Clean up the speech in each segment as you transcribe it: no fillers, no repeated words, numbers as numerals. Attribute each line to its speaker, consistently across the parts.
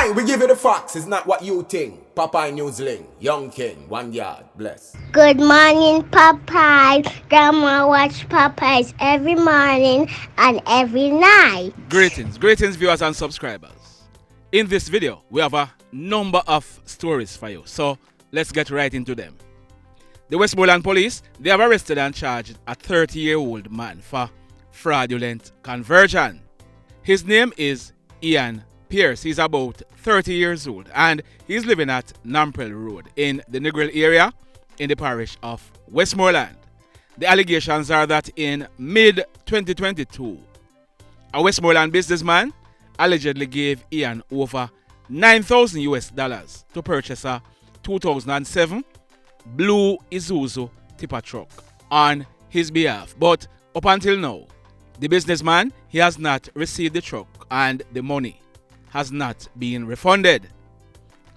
Speaker 1: Aye, we give you the facts. It's not what you think. Popeye Newsling, Young King, 1 yard, bless.
Speaker 2: Good morning, Popeye. Grandma watch Popeyes every morning and every night.
Speaker 3: Greetings viewers and subscribers. In this video, we have a number of stories for you, so let's get right into them. The Westmoreland police, they have arrested and charged a 30-year-old man for fraudulent conversion. His name is Eian Pearce. He's about 30 years old and he's living at Negril Road in the Negril area in the parish of Westmoreland. The allegations are that in mid-2022, a Westmoreland businessman allegedly gave Eian over $9,000 to purchase a 2007 blue Isuzu tipper truck on his behalf. But up until now, the businessman, he has not received the truck and the money has not been refunded.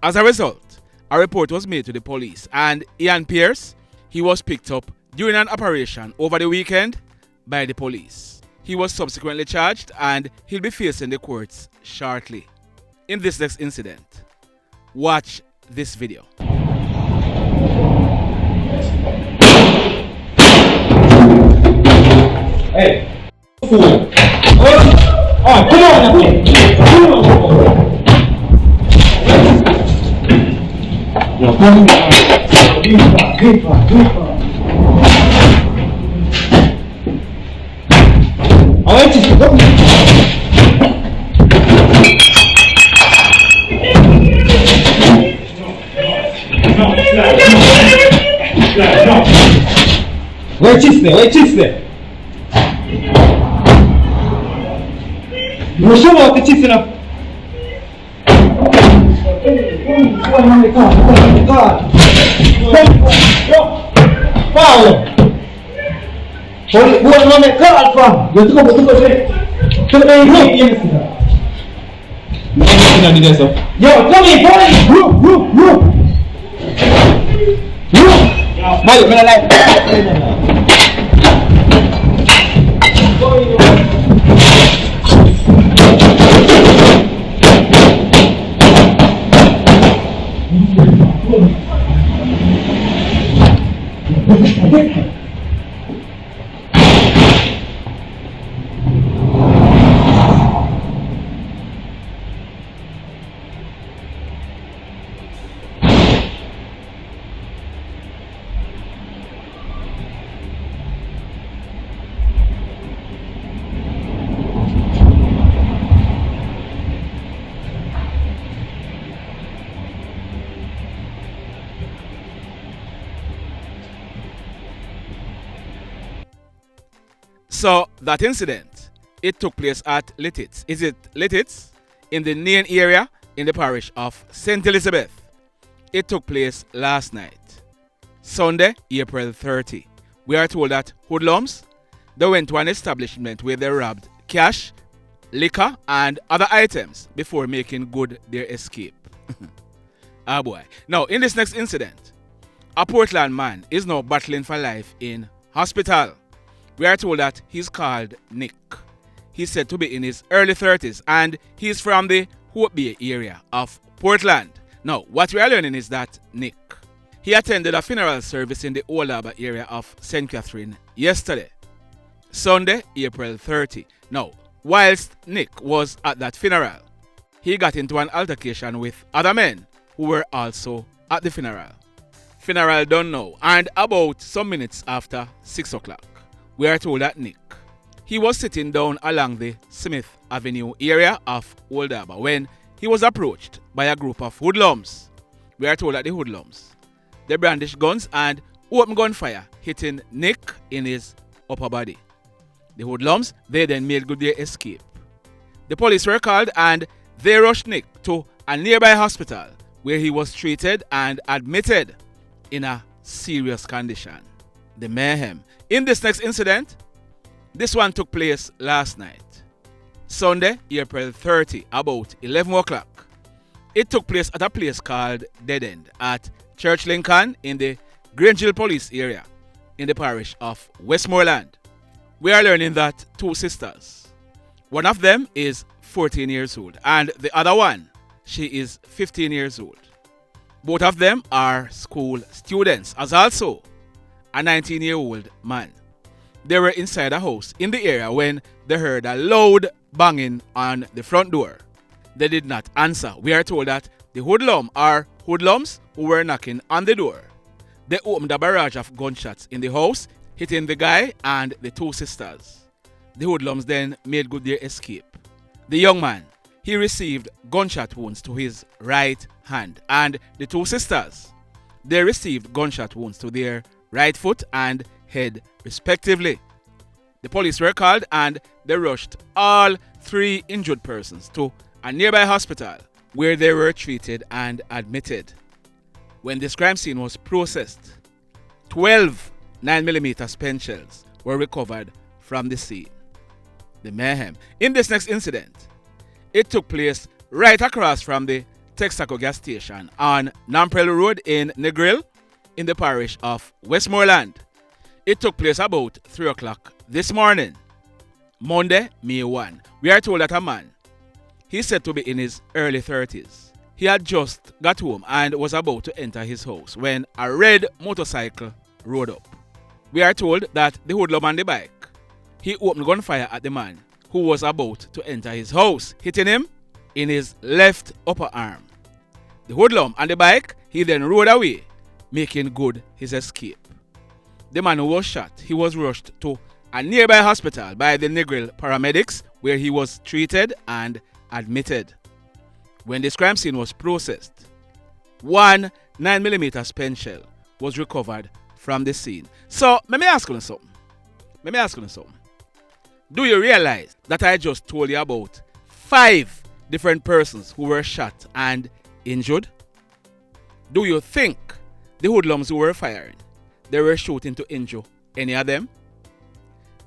Speaker 3: As a result, a report was made to the police and Eian Pearce, he was picked up during an operation over the weekend by the police. He was subsequently charged and he'll be facing the courts shortly. In this next incident, watch this video.
Speaker 4: Hey, fool! Oh, come on, come on! No, come on! Oh, it's just come no. Wait, чисто. Ну что вот ты чисто? Paulo. Buat mana kau Alfa? Dia tu betul betul. Terbaik ni ini sudah. Mana di desa? Yo, kami boleh. Balik mana lain?
Speaker 3: So that incident, it took place at Littitz. Is it Littitz? In the Nain area in the parish of St. Elizabeth. It took place last night, Sunday, April 30. We are told that hoodlums, they went to an establishment where they robbed cash, liquor and other items before making good their escape. Ah boy. Now in this next incident, a Portland man is now battling for life in hospital. We are told that he's called Nick. He's said to be in his early 30s and he's from the Mobay area of Portland. Now, what we are learning is that Nick, he attended a funeral service in the Old Harbour area of St. Catherine yesterday, Sunday, April 30. Now, whilst Nick was at that funeral, he got into an altercation with other men who were also at the funeral. Funeral done now, and about some minutes after 6 o'clock, we are told that Nick, he was sitting down along the Smith Avenue area of Old Harbour when he was approached by a group of hoodlums. We are told that the hoodlums, they brandished guns and opened gunfire, hitting Nick in his upper body. The hoodlums, they then made good their escape. The police were called and they rushed Nick to a nearby hospital where he was treated and admitted in a serious condition. The mayhem. In this next incident, this one took place last night, Sunday, April 30, about 11 o'clock. It took place at a place called Dead End at Church Lincoln in the Grangeville Police area in the parish of Westmoreland. We are learning that two sisters, one of them is 14 years old and the other one, She is 15 years old. Both of them are school students, as also a 19-year-old man. They were inside a house in the area when they heard a loud banging on the front door. They did not answer. We are told that the hoodlums who were knocking on the door. They opened a barrage of gunshots in the house, hitting the guy and the two sisters. The hoodlums then made good their escape. The young man, he received gunshot wounds to his right hand, and the two sisters, they received gunshot wounds to their right foot and head respectively. The police were called and they rushed all three injured persons to a nearby hospital where they were treated and admitted. When this crime scene was processed, 12 9mm spent shells were recovered from the scene. The mayhem in this next incident, it took place right across from the Texaco gas station on Negril Road in Negril in the parish of Westmoreland. It took place about 3 o'clock this morning, Monday, May 1. We are told that a man, he's said to be in his early 30s. He had just got home and was about to enter his house when a red motorcycle rode up. We are told that the hoodlum on the bike, he opened gunfire at the man who was about to enter his house, hitting him in his left upper arm. The hoodlum on the bike, he then rode away, making good his escape. The man who was shot, he was rushed to a nearby hospital by the Negril paramedics where he was treated and admitted. When this crime scene was processed, 1 9mm spent shell was recovered from the scene. So, let me ask you something. Do you realize that I just told you about 5 different persons who were shot and injured? Do you think the hoodlums who were firing, they were shooting to injure any of them?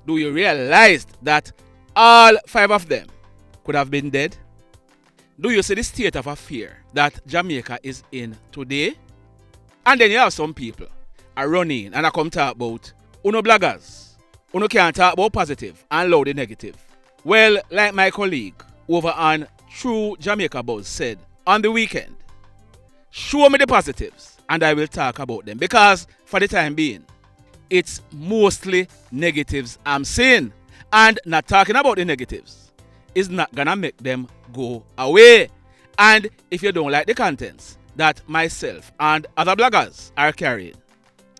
Speaker 3: Do you realize that all 5 of them could have been dead? Do you see the state of affair that Jamaica is in today? And then you have some people are running and I come talk about uno bloggers. Uno can't talk about positive and loud the negative. Well, like my colleague over on True Jamaica Buzz said on the weekend, show me the positives and I will talk about them, because for the time being, it's mostly negatives I'm seeing, and not talking about the negatives is not gonna make them go away. And if you don't like the contents that myself and other bloggers are carrying,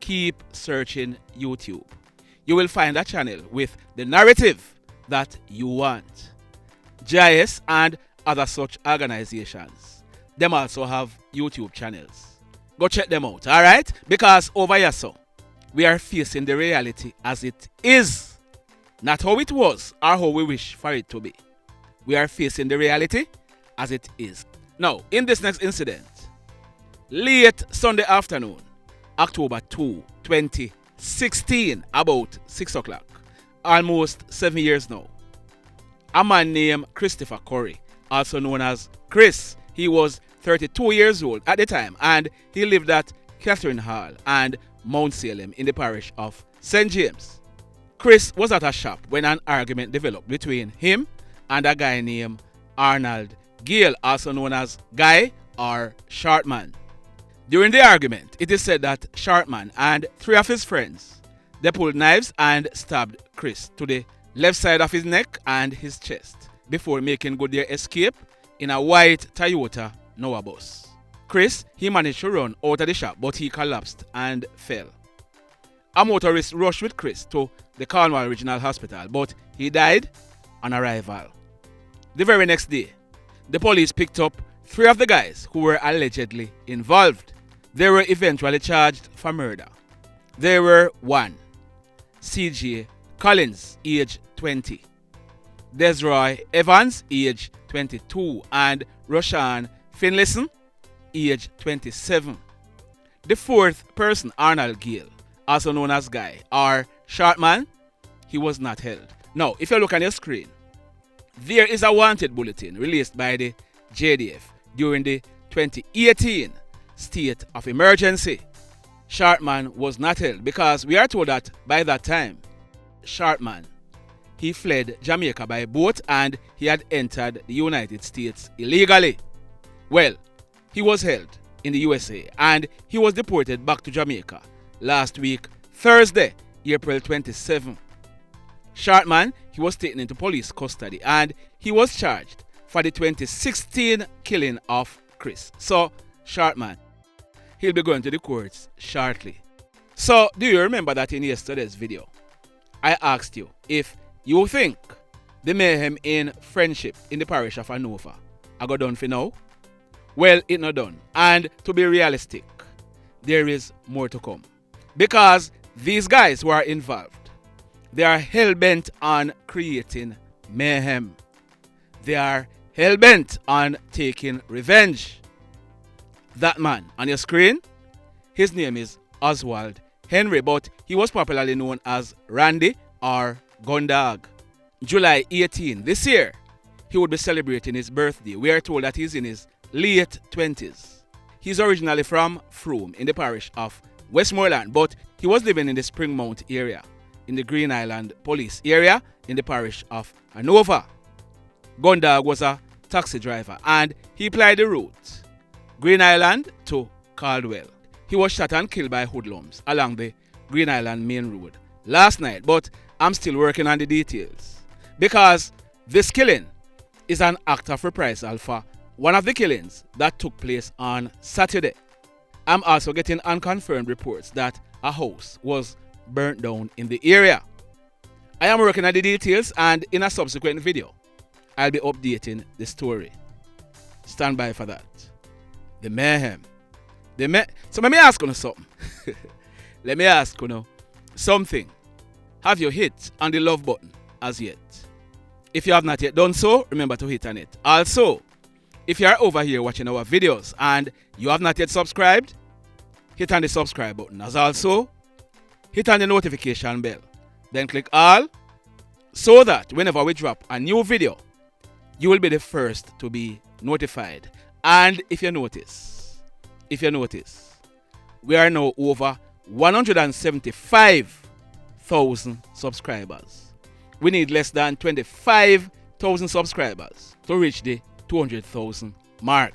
Speaker 3: keep searching YouTube. You will find a channel with the narrative that you want. GIS and other such organizations, them also have YouTube channels. Go check them out, alright? Because over here, so, we are facing the reality as it is. Not how it was or how we wish for it to be. We are facing the reality as it is. Now, in this next incident, late Sunday afternoon, October 2, 2016, about 6 o'clock, almost 7 years now, a man named Christopher Currie, also known as Chris, he was 32 years old at the time, and he lived at Catherine Hall and Mount Salem in the parish of St. James. Chris was at a shop when an argument developed between him and a guy named Arnold Gayle, also known as Guy or Shortman. During the argument, it is said that Shortman and 3 of his friends, they pulled knives and stabbed Chris to the left side of his neck and his chest before making good their escape in a white Toyota Nova bus. Chris, he managed to run out of the shop, but he collapsed and fell. A motorist rushed with Chris to the Cornwall Regional Hospital, but he died on arrival. The very next day, the police picked up 3 of the guys who were allegedly involved. They were eventually charged for murder. They were 1. Ceejay Collins, age 20. Desroy Evans, age 22. And Roshawn Findlayson, age 27. The 4th person, Arnold Gayle, also known as Guy or Shortman, he was not held. Now, if you look on your screen, there is a wanted bulletin released by the JDF during the 2018 state of emergency. Shortman was not held because we are told that by that time, Shortman, he fled Jamaica by boat and he had entered the United States illegally. Well, he was held in the USA and he was deported back to Jamaica last week, Thursday, April 27. Shortman, he was taken into police custody and he was charged for the 2016 killing of Chris. So, Shortman, he'll be going to the courts shortly. So, do you remember that in yesterday's video, I asked you if you think the mayhem in friendship in the parish of Hanover I got done for now? Well, it not done. And to be realistic, there is more to come. Because these guys who are involved, they are hell-bent on creating mayhem. They are hell-bent on taking revenge. That man on your screen, his name is Oswald Henry, but he was popularly known as Randy or Dawg. July 18 this year, he would be celebrating his birthday. We are told that he's in his late 20s. He's originally from Frome in the parish of Westmoreland, but he was living in the Springmount area, in the Green Island police area in the parish of Hanover. Dawg was a taxi driver and he plied the route Green Island to Caldwell. He was shot and killed by hoodlums along the Green Island main road last night, but I'm still working on the details because this killing is an act of reprisal for one of the killings that took place on Saturday. I'm also getting unconfirmed reports that a house was burnt down in the area. I am working on the details and in a subsequent video, I'll be updating the story. Stand by for that. The mayhem. So let me ask you something. Let me ask you something. Have you hit on the love button as yet? If you have not yet done so, remember to hit on it. Also, if you are over here watching our videos and you have not yet subscribed, hit on the subscribe button. As also, hit on the notification bell. Then click all so that whenever we drop a new video, you will be the first to be notified. And if you notice, we are now over 175,000 subscribers. We need less than 25,000 subscribers to reach the 200,000 mark.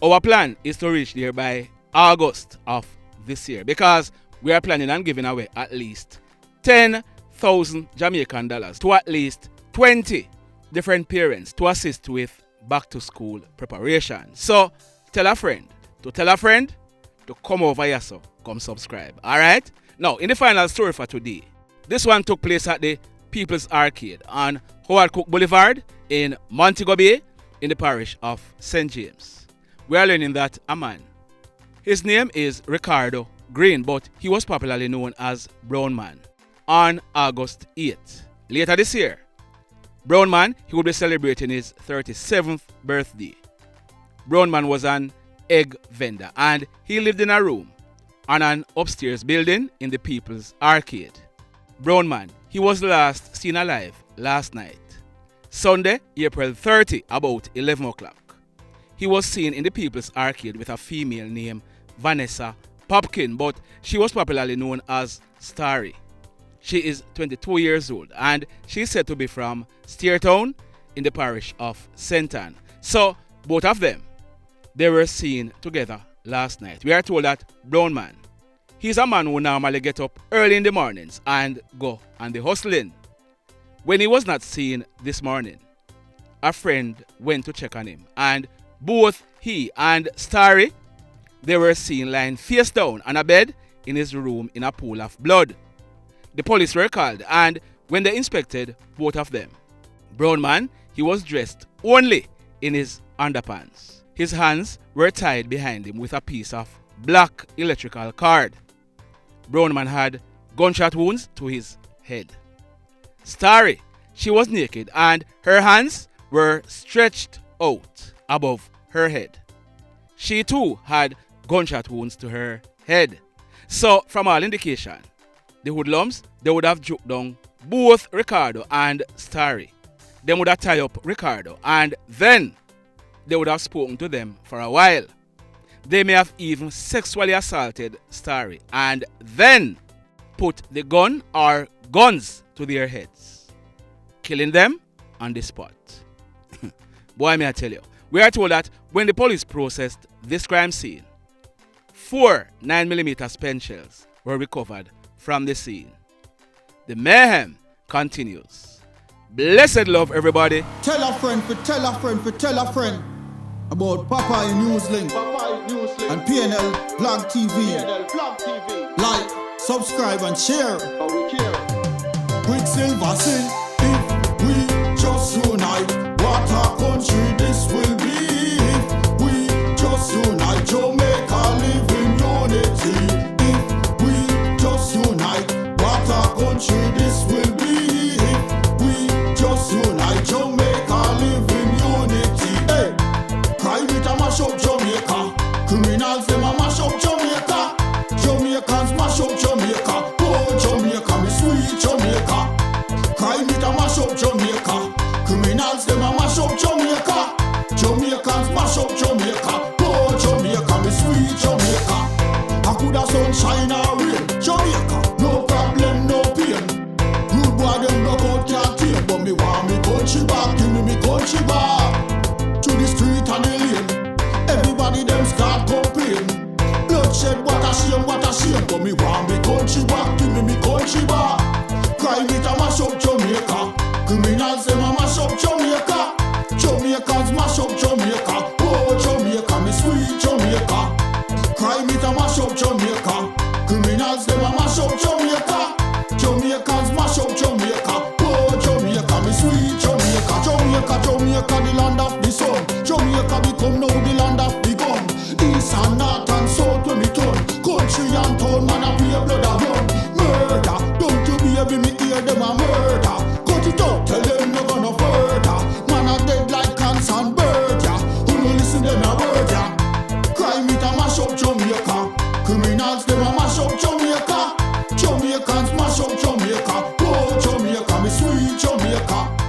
Speaker 3: Our plan is to reach there by August of this year because we are planning on giving away at least 10,000 Jamaican dollars to at least 20 different parents to assist with back to school preparation. So tell a friend to come over here, so come subscribe. Alright? Now, in the final story for today, this one took place at the People's Arcade on Howard Cook Boulevard in Montego Bay in the parish of St. James. We are learning that a man, his name is Ricardo Green, but he was popularly known as BrownMan, on August 8th. Later this year, BrownMan, he will be celebrating his 37th birthday. BrownMan was an egg vendor and he lived in a room on an upstairs building in the People's Arcade. BrownMan, he was last seen alive last night, Sunday, April 30, about 11 o'clock. He was seen in the People's Arcade with a female named Vanessa Popkin, but she was popularly known as Starry. She is 22 years old and she is said to be from Steertown in the parish of St. Ann. So both of them, they were seen together last night. We are told that BrownMan, he's a man who normally get up early in the mornings and go on the hustling. When he was not seen this morning, a friend went to check on him and both he and Starry, they were seen lying face down on a bed in his room in a pool of blood. The police were called and when they inspected both of them, BrownMan, he was dressed only in his underpants. His hands were tied behind him with a piece of black electrical cord. BrownMan had gunshot wounds to his head. Starry, she was naked and her hands were stretched out above her head. She too had gunshot wounds to her head. So from all indication, the hoodlums, they would have juked down both Ricardo and Starry. They would have tied up Ricardo and then they would have spoken to them for a while. They may have even sexually assaulted Starry and then put the gun or guns to their heads, killing them on the spot. Boy, may I tell you, we are told that When the police processed this crime scene, 4 9mm spent shells were recovered from the scene. The mayhem continues. Blessed love, everybody.
Speaker 5: Tell a friend for tell a friend for tell a friend about Popeye Newslink and PNL Vlog TV. Like, subscribe and share. Quicksilver sing, if we just unite, what a country this will be. If we just unite, Jamaica live in unity. If we just unite, what a country this will be. If we just unite, Jamaica live in unity. Hey, crime it a mash up Jamaica. Criminals them a mash up Jamaica. Jamaicans mash up Jamaica. Oh Jamaica, me sweet Jamaica. Crime it a mash up Jamaica. Criminals them a mash up Jamaica. Jamaicans mash up Jamaica. Oh Jamaica, me sweet Jamaica. I coulda sunshine or rain. Jamaica, no problem, no pain. Rude boy them block out can't tame, but me want me country back. Give me country back. To the street and the lane. Everybody them start complain. Bloodshed, what a shame, what a shame. But me want me country back. Give me country back. Crime it a mash up Jamaica. Criminals them a mash up Jamaica. Jamaicans mash up Jamaica. Oh Jamaica, me sweet Jamaica. Crime it a mash up Jamaica. Criminals them a mash up Jamaica. Jamaicans mash up Jamaica. Oh Jamaica, me sweet Jamaica. Jamaica, Jamaica, the land of the sun. Jamaica become now the land of the gun. East and north and south when me turn. Country and town, man a pay blood a run. Murder, don't you baby me hear them a murder. Cut it out, tell them no gonna further. Man a dead like cancer and bird, yeah. Who no listen them a word, yeah. Crime it a mash up Jamaica. Criminals them a mash up Jamaica. Jamaicans mash up Jamaica. Oh Jamaica, me sweet Jamaica.